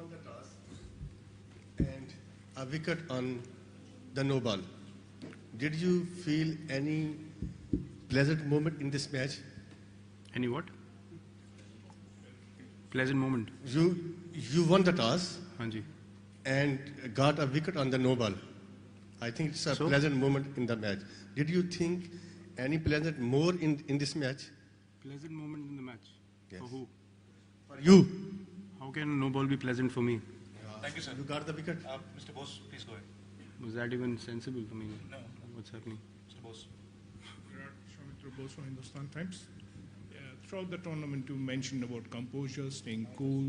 won the toss and a wicket on the no ball. Did you feel any pleasant moment in this match? Any what? Pleasant moment. You won the toss Hanji. and got a wicket on the no ball. I think it's a pleasant moment in the match. Did you think any pleasant more in this match? Pleasant moment in the match? Yes. For who? For you. How can no ball be pleasant for me? Thank you, sir. You got the wicket? Mr. Bose, please go ahead. Was that even sensible for me? No. What's happening? Mr. Bose. Soumitra Bose from Hindustan Times. Throughout the tournament, you mentioned about composure, staying cool,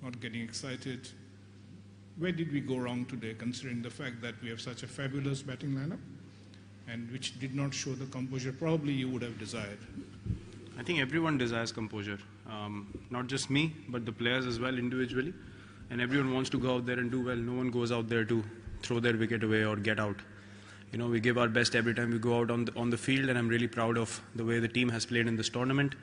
not getting excited. Where did we go wrong today, considering the fact that we have such a fabulous batting lineup, and which did not show the composure probably you would have desired? I think everyone desires composure. Not just me, but the players as well individually. And everyone wants to go out there and do well. No one goes out there to throw their wicket away or get out. You know, we give our best every time we go out on the field, and I'm really proud of the way the team has played in this tournament.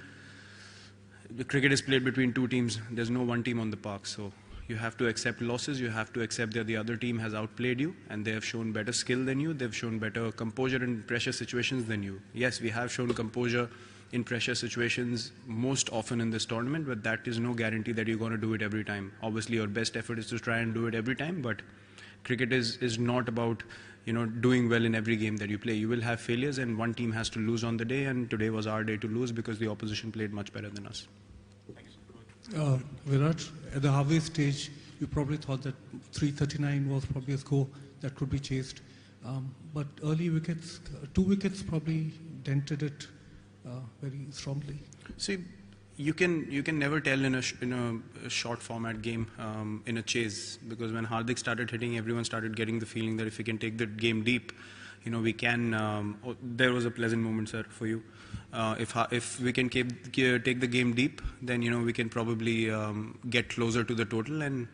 The cricket is played between two teams. There's no one team on the park, so you have to accept losses. You have to accept that the other team has outplayed you, and they have shown better skill than you. They've shown better composure in pressure situations than you. Yes, we have shown composure in pressure situations most often in this tournament, but that is no guarantee that you're going to do it every time. Obviously, your best effort is to try and do it every time, but cricket is not about, you know, doing well in every game that you play. You will have failures, and one team has to lose on the day, and today was our day to lose because the opposition played much better than us. Virat, at the halfway stage, you probably thought that 339 was probably a score that could be chased. But early wickets, 2 wickets probably dented it very strongly. See, you can never tell in a short format game in a chase, because when Hardik started hitting, everyone started getting the feeling that if we can take the game deep, you know, we can. There was a pleasant moment, sir, for you. If we can take the game deep, then, you know, we can probably get closer to the total, and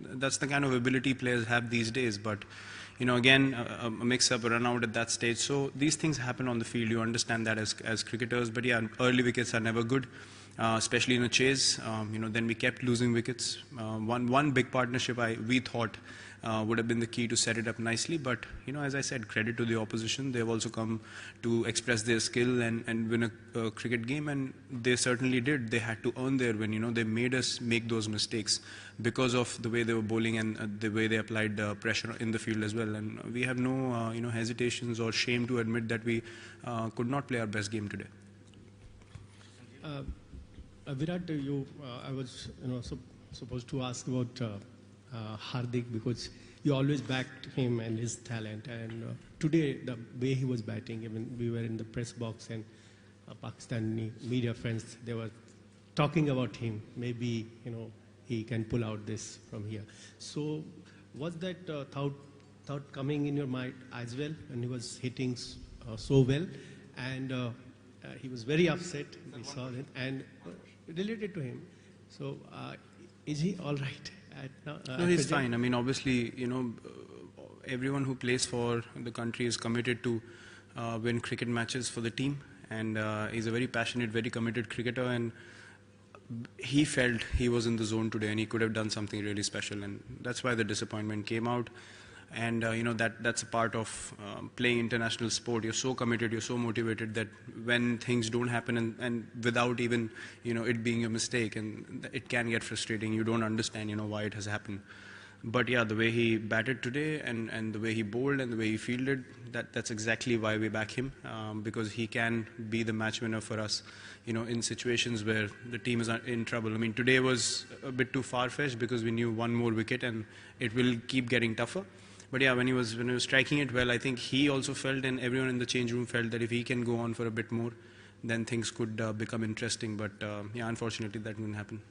that's the kind of ability players have these days. But, you know, again, a mix-up, a run-out at that stage. So these things happen on the field. You understand that as cricketers. But yeah, early wickets are never good, especially in a chase. You know, then we kept losing wickets. One big partnership we thought would have been the key to set it up nicely. But, you know, as I said, credit to the opposition. They've also come to express their skill and win a cricket game, and they certainly did. They had to earn their win. You know, they made us make those mistakes because of the way they were bowling and the way they applied pressure in the field as well. And we have no, you know, hesitations or shame to admit that we could not play our best game today. Virat, I was, you know, supposed to ask about Hardik, because you always backed him and his talent. And today, the way he was batting, I mean, we were in the press box, and Pakistani media friends, they were talking about him. Maybe, you know, he can pull out this from here. So was that thought coming in your mind as well when he was hitting so well? And he was very upset, we saw that, and related to him. So is he all right? No, he's fine. I mean, obviously, you know, everyone who plays for the country is committed to win cricket matches for the team, and he's a very passionate, very committed cricketer, and he felt he was in the zone today and he could have done something really special, and that's why the disappointment came out. And you know, that's a part of playing international sport. You're so committed, you're so motivated that when things don't happen and without even, you know, it being a mistake, and it can get frustrating. You don't understand, you know, why it has happened. But yeah, the way he batted today and the way he bowled and the way he fielded, that's exactly why we back him, because he can be the match winner for us, you know, in situations where the team is in trouble. I mean, today was a bit too far-fetched because we knew one more wicket and it will keep getting tougher. But yeah, when he was striking it well, I think he also felt, and everyone in the change room felt, that if he can go on for a bit more, then things could become interesting. But yeah, unfortunately, that didn't happen.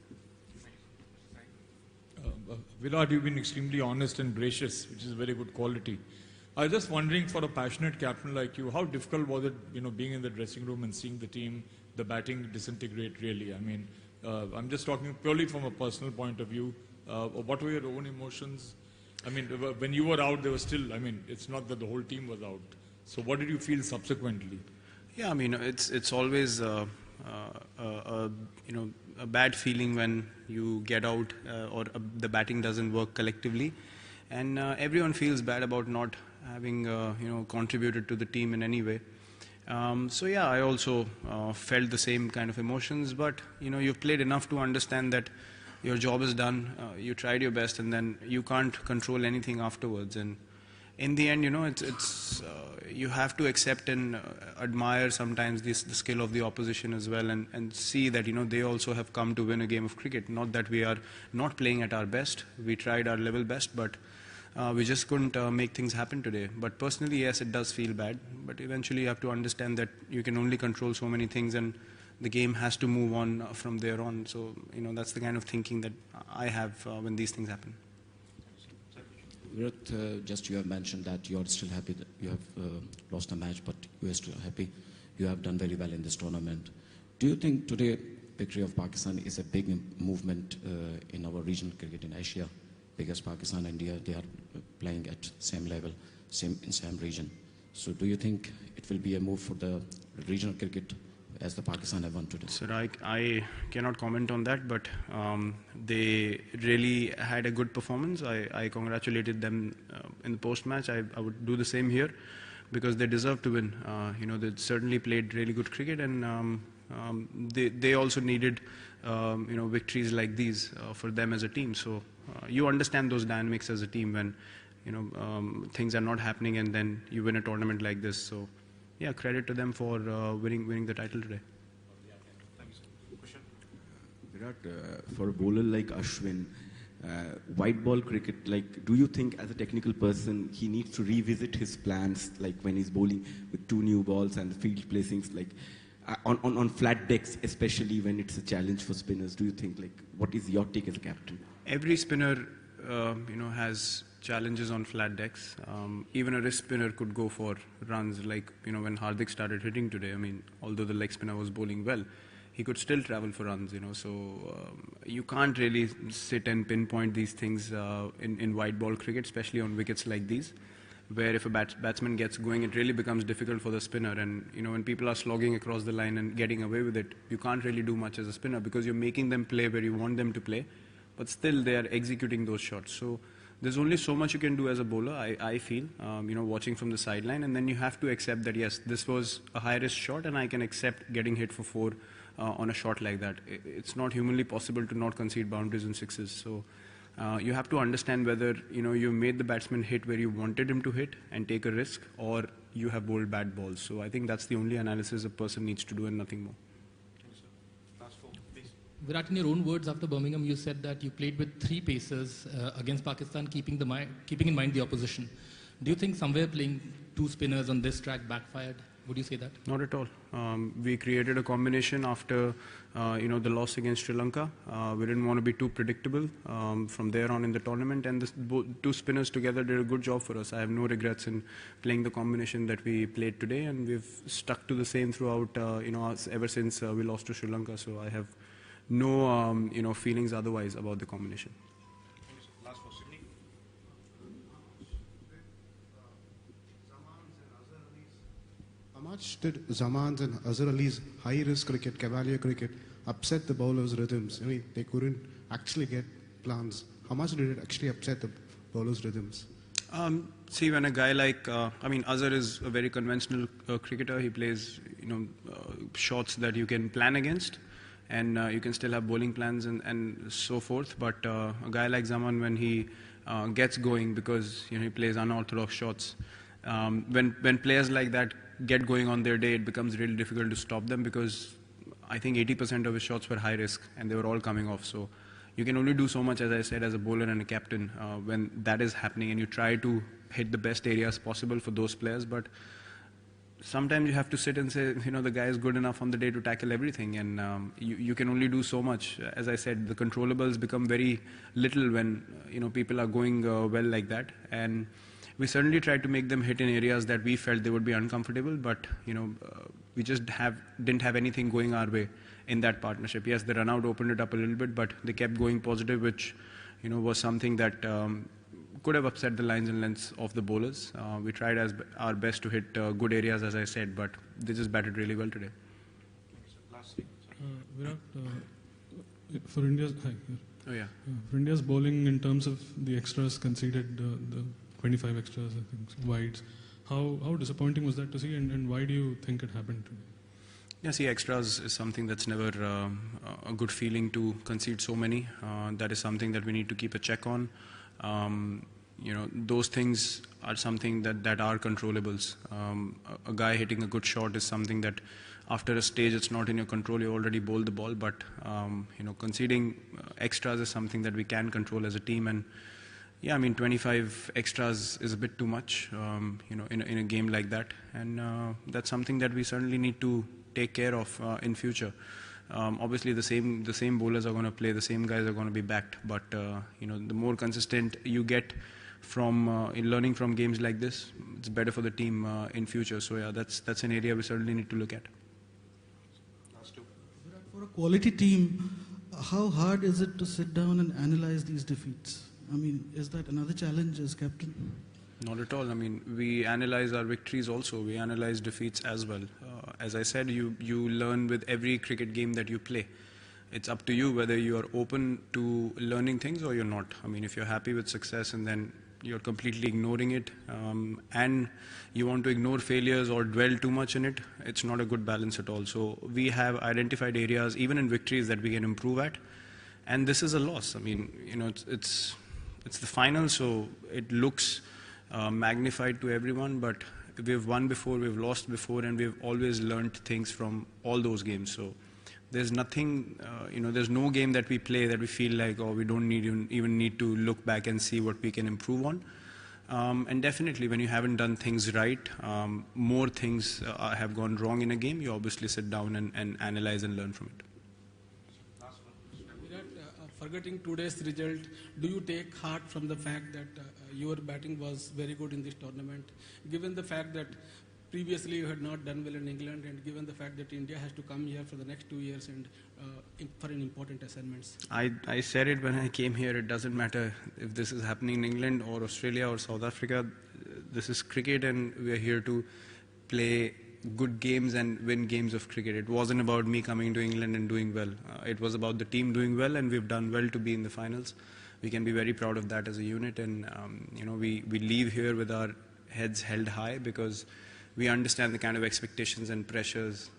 Virat, you've been extremely honest and gracious, which is a very good quality. I was just wondering, for a passionate captain like you, how difficult was it, you know, being in the dressing room and seeing the team, the batting disintegrate really? I mean, I'm just talking purely from a personal point of view. What were your own emotions? I mean, when you were out, there was still, I mean, it's not that the whole team was out. So what did you feel subsequently? Yeah, I mean, it's always, you know, a bad feeling when you get out or the batting doesn't work collectively, and everyone feels bad about not having contributed to the team in any way. So yeah, I also felt the same kind of emotions, but you've played enough to understand that your job is done, you tried your best, and then you can't control anything afterwards. And in the end, it's you have to accept and admire sometimes the skill of the opposition as well, and see that they also have come to win a game of cricket. Not that we are not playing at our best, we tried our level best, but we just couldn't make things happen today. But personally, yes, it does feel bad, but eventually you have to understand that you can only control so many things, and the game has to move on from there on. So that's the kind of thinking that I have when these things happen. Virat, just you have mentioned that you are still happy that you have lost a match, but you are still happy. You have done very well in this tournament. Do you think today victory of Pakistan is a big movement in our regional cricket in Asia? Because Pakistan and India, they are playing at same level, same region. So do you think it will be a move for the regional cricket as the Pakistan have won today? So I cannot comment on that, but they really had a good performance. I congratulated them in the post-match. I would do the same here because they deserve to win. They certainly played really good cricket, and they also needed victories like these for them as a team. So you understand those dynamics as a team when things are not happening, and then you win a tournament like this. So yeah, credit to them for winning the title today. Virat, for a bowler like Ashwin, white ball cricket, do you think as a technical person he needs to revisit his plans, like when he's bowling with 2 new balls and the field placings, on flat decks, especially when it's a challenge for spinners? Do you think, what is your take as a captain? Every spinner, has challenges on flat decks. Even a wrist spinner could go for runs, when Hardik started hitting today. I mean, although the leg spinner was bowling well, he could still travel for runs, So you can't really sit and pinpoint these things in white ball cricket, especially on wickets like these, where if a batsman gets going, it really becomes difficult for the spinner. And when people are slogging across the line and getting away with it, you can't really do much as a spinner because you're making them play where you want them to play, but still they are executing those shots. So there's only so much you can do as a bowler, I feel, watching from the sideline, and then you have to accept that yes, this was a high risk shot, and I can accept getting hit for 4 on a shot like that. It's not humanly possible to not concede boundaries and sixes. So you have to understand whether you made the batsman hit where you wanted him to hit and take a risk, or you have bowled bad balls. So I think that's the only analysis a person needs to do and nothing more. Virat, in your own words after Birmingham, you said that you played with 3 pacers against Pakistan, keeping in mind the opposition. Do you think somewhere playing 2 spinners on this track backfired? Would you say that? Not at all. We created a combination after the loss against Sri Lanka. We didn't want to be too predictable from there on in the tournament, and the 2 spinners together did a good job for us. I have no regrets in playing the combination that we played today, and we've stuck to the same throughout ever since we lost to Sri Lanka. So I have no feelings otherwise about the combination. Last for Sydney. How much did Zaman's and Azhar Ali's high-risk cricket, cavalier cricket, upset the bowlers' rhythms? I mean, they couldn't actually get plans. How much did it actually upset the bowlers' rhythms? See, when a guy like, Azhar is a very conventional cricketer. He plays, shots that you can plan against, and you can still have bowling plans and so forth. But a guy like Zaman, when he gets going, because he plays unorthodox shots, when players like that get going on their day, it becomes really difficult to stop them, because I think 80% of his shots were high risk and they were all coming off. So you can only do so much, as I said, as a bowler and a captain when that is happening, and you try to hit the best areas possible for those players. But sometimes you have to sit and say, the guy is good enough on the day to tackle everything, and you can only do so much. As I said, the controllables become very little when people are going well like that, and we certainly tried to make them hit in areas that we felt they would be uncomfortable, but we just didn't have anything going our way in that partnership. Yes, the run out opened it up a little bit, but they kept going positive, which was something that could have upset the lines and lengths of the bowlers. We tried our best to hit good areas, as I said, but they just batted really well today. Virat, For India's Oh yeah. for India's bowling, in terms of the extras conceded, the 25 extras, I think, wides. How disappointing was that to see, and why do you think it happened? Yeah, see, extras is something that's never a good feeling to concede so many. That is something that we need to keep a check on. Those things are something that are controllables. A guy hitting a good shot is something that after a stage it's not in your control, you already bowled the ball, but conceding extras is something that we can control as a team. And yeah, I mean 25 extras is a bit too much in a game like that, and that's something that we certainly need to take care of in future. Obviously the same bowlers are going to play, the same guys are going to be backed, but the more consistent you get from in learning from games like this, it's better for the team in future. So yeah, that's an area we certainly need to look at. For a quality team, how hard is it to sit down and analyze these defeats? I mean, is that another challenge as captain? Not at all. I mean, we analyze our victories also. We analyze defeats as well. As I said, you learn with every cricket game that you play. It's up to you whether you are open to learning things or you're not. I mean, if you're happy with success and then you're completely ignoring it, and you want to ignore failures or dwell too much in it, it's not a good balance at all. So we have identified areas, even in victories, that we can improve at. And this is a loss. I mean, it's the final, so it looks magnified to everyone, but we've won before, we've lost before, and we've always learned things from all those games. So there's nothing, there's no game that we play that we feel like, oh, we don't even need to look back and see what we can improve on. And definitely when you haven't done things right, more things have gone wrong in a game, you obviously sit down and analyze and learn from it. Forgetting today's result, do you take heart from the fact that your batting was very good in this tournament, given the fact that previously you had not done well in England, and given the fact that India has to come here for the next 2 years and for an important assignments? I said it when I came here, it doesn't matter if this is happening in England or Australia or South Africa. This is cricket and we are here to play good games and win games of cricket. It wasn't about me coming to England and doing well. It was about the team doing well, and we've done well to be in the finals. We can be very proud of that as a unit, and we leave here with our heads held high because we understand the kind of expectations and pressures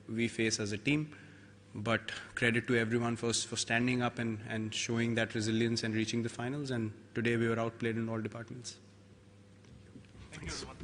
we face as a team. But credit to everyone for standing up and showing that resilience and reaching the finals, and today we were outplayed in all departments. Thank you everyone.